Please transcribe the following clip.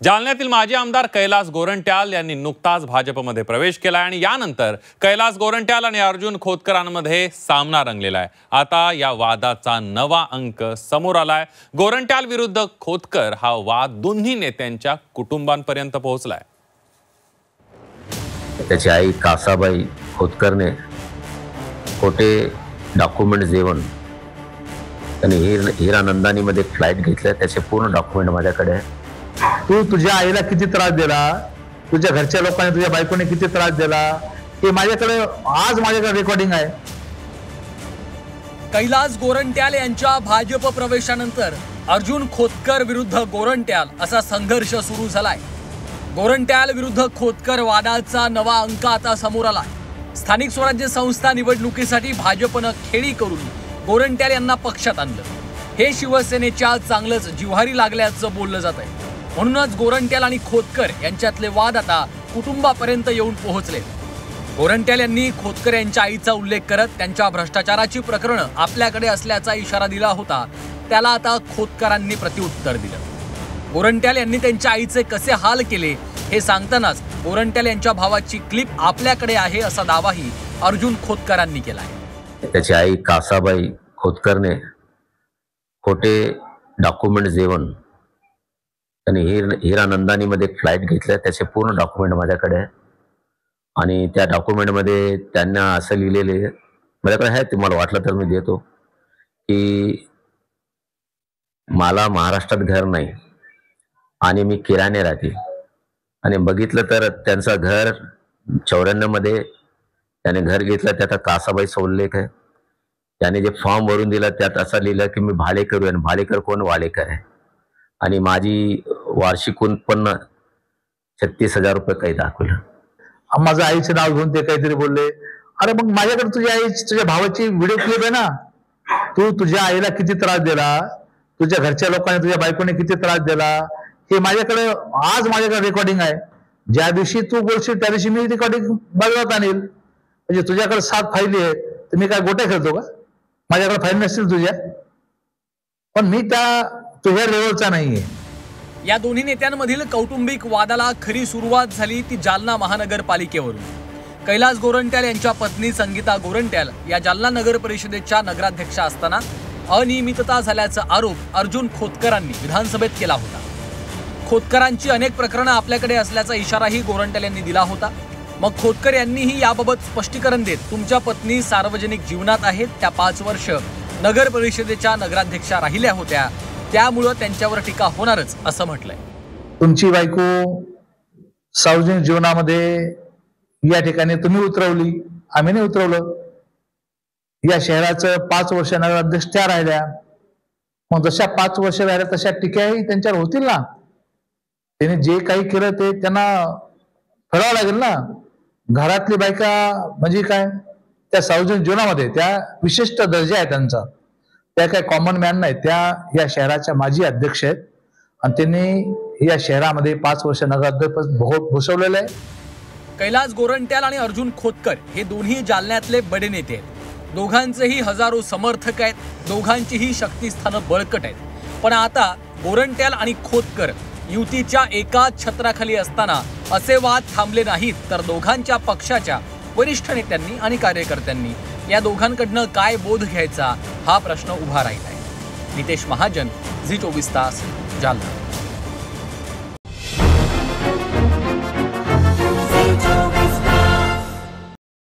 जालन्यातील माजी आमदार कैलास गोरंट्याल यांनी नुकताच भाजपमध्ये प्रवेश केला आणि यानंतर कैलास गोरंट्याल आणि अर्जुन खोतकरांमध्ये सामना रंगलेला आहे। आता या वादाचा नवा अंक समोर आलाय। गोरंट्याल विरुद्ध खोतकर हा वाद दोन्ही नेत्यांच्या कुटुंबांपर्यंत पोहोचलाय। त्याची आई कासाबाई खोतकरने खोटे डॉक्युमेंट्स देऊन त्यांनी हिरानंदानीमध्ये फ्लाइट घेतल्या। त्याचे पूर्ण डॉक्युमेंट माझ्याकडे आहे। तू तुझ्या आईला किती त्रास दिला, तुझ्या घरच्या लोकांनी तुझ्या बायकोने किती त्रास दिला हे माझ्याकडे रेकॉर्डिंग आहे। कैलास गोरंट्याल यांच्या भाजप प्रवेशानंतर अर्जुन खोतकर विरुद्ध गोरंट्याल असा संघर्ष सुरू झालाय। गोरंट्याल विरुद्ध खोतकर वादाचा नवा अंक आता समोर आलाय। स्थानिक स्वराज्य संस्था निवडणुकीसाठी भाजपनं खेळी करून गोरंट्याल यांना पक्षात आणलं। हे शिवसेनेच्या चांगलंच जिव्हारी लागल्याचं बोललं जात आहे। म्हणूनच गोरंट्याल आणि खोतकर यांच्यातले वाद आता कुटुंबापर्यंत येऊन पोहोचले। गोरंट्याल यांनी खोतकर यांच्या आईचा उल्लेख करत त्यांच्या भ्रष्टाचाराची प्रकरणं आपल्याकडे असल्याचा इशारा दिला होता। त्याला आता खोतकरांनी प्रत्युत्तर दिलं। गोरंट्याल यांनी त्यांच्या आईचे कसे हाल केले हे सांगतानाच गोरंट्याल यांच्या भावाची क्लिप आपल्याकडे आहे असा दावाही अर्जुन खोतकरांनी केला आहे। त्याची आई कासाबाई खोतकरने खोटे डॉक्युमेंट्स देऊन त्यांनी हिरानंदानीमध्ये फ्लाइट घेतल्या। त्याचे पूर्ण डॉक्युमेंट माझ्याकडे आहे आणि त्या डॉक्युमेंटमध्ये त्यांना असं लिहिलेले माझ्याकडे आहे, तुम्हाला वाटलं तर मी देतो की मला महाराष्ट्रात घर नाही आणि मी किराणे राहते। आणि बघितलं तर त्यांचं घर 94 मध्ये त्याने घर घेतलं। त्यात कासाबाईचा उल्लेख आहे। त्याने जे फॉर्म भरून दिला त्यात असं लिहिलं की मी भाडेकरू आहे आणि भाडेकर कोण वालेकर आहे आणि माझी वार्षिक उत्पन्न 36,000 रुपये काही दाखवलं। माझं आईचं नाव घेऊन ते काहीतरी बोलले। अरे मग माझ्याकडे तुझ्या भावाची व्हिडिओ क्लिप आहे ना। तू तुझ्या आईला किती त्रास दिला, तुझ्या घरच्या लोकांनी तुझ्या बायकोने किती त्रास दिला हे माझ्याकडे रेकॉर्डिंग आहे। ज्या दिवशी तू बोलशील त्या दिवशी मी रेकॉर्डिंग बदलत आणेल। म्हणजे तुझ्याकडे 7 फाईली आहेत तर मी काय गोट्या खेळतो का? माझ्याकडे फाईल नसतील तुझ्या, पण मी त्या तुझ्या लेवलचा नाहीये। या दोन्ही नेत्यांमधील कौटुंबिक वादाला खरी सुरुवात झाली ती जालना महानगरपालिकेवरून। कैलास गोरंट्याल यांच्या पत्नी संगीता गोरंट्याल या जालना नगर परिषदेच्या नगराध्यक्षा असताना अनियमितता झाल्याचा आरोप अर्जुन खोतकरांनी विधानसभेत केला होता। खोतकरांची अनेक प्रकरणं आपल्याकडे असल्याचा इशाराही गोरंट्याल यांनी दिला होता। मग खोतकर यांनीही याबाबत स्पष्टीकरण देत तुमच्या पत्नी सार्वजनिक जीवनात आहेत, त्या 5 वर्ष नगर परिषदेच्या नगराध्यक्षा राहिल्या होत्या, त्यामुळे त्यांच्यावर टीका होणारच असं म्हटलंय। तुमची बायको सार्वजनिक जीवनामध्ये या ठिकाणी तुम्ही उतरवली, आम्ही नाही उतरवलं। या शहराचं 5 वर्ष नगराध्यक्ष त्या राहिल्या, मग जशा 5 वर्ष राहिल्या तशा टीकाही त्यांच्यावर होतील ना। त्यांनी जे काही केलं ते त्यांना फेडावं लागेल ना। घरातली बायका म्हणजे काय, त्या सार्वजनिक जीवनामध्ये त्या विशिष्ट दर्जा आहे त्यांचा, त्या काय कॉमन मॅन नाही। त्या या शहराच्या माजी अध्यक्ष आहेत आणि त्यांनी या शहरामध्ये 5 वर्ष नगराध्यक्ष भूषवलेलं आहे। कैलास गोरंट्याल आणि अर्जुन खोतकर हे दोन्ही जालन्यातले बडे नेते आहेत। दोघांचेही हजारो समर्थक आहेत, दोघांचीही शक्तीस्थानं बळकट आहेत। पण आता गोरंट्याल आणि खोतकर युतीच्या एकाच छत्राखाली असताना असे वाद थांबले नाहीत, तर दोघांच्या पक्षाच्या वरिष्ठ नेत्यांनी आणि कार्यकर्त्यांनी या दोघांकडनं काय बोध घ्यायचा हा प्रश्न उभा राहिला आहे। नितेश महाजन, झी 24 तास, जालना।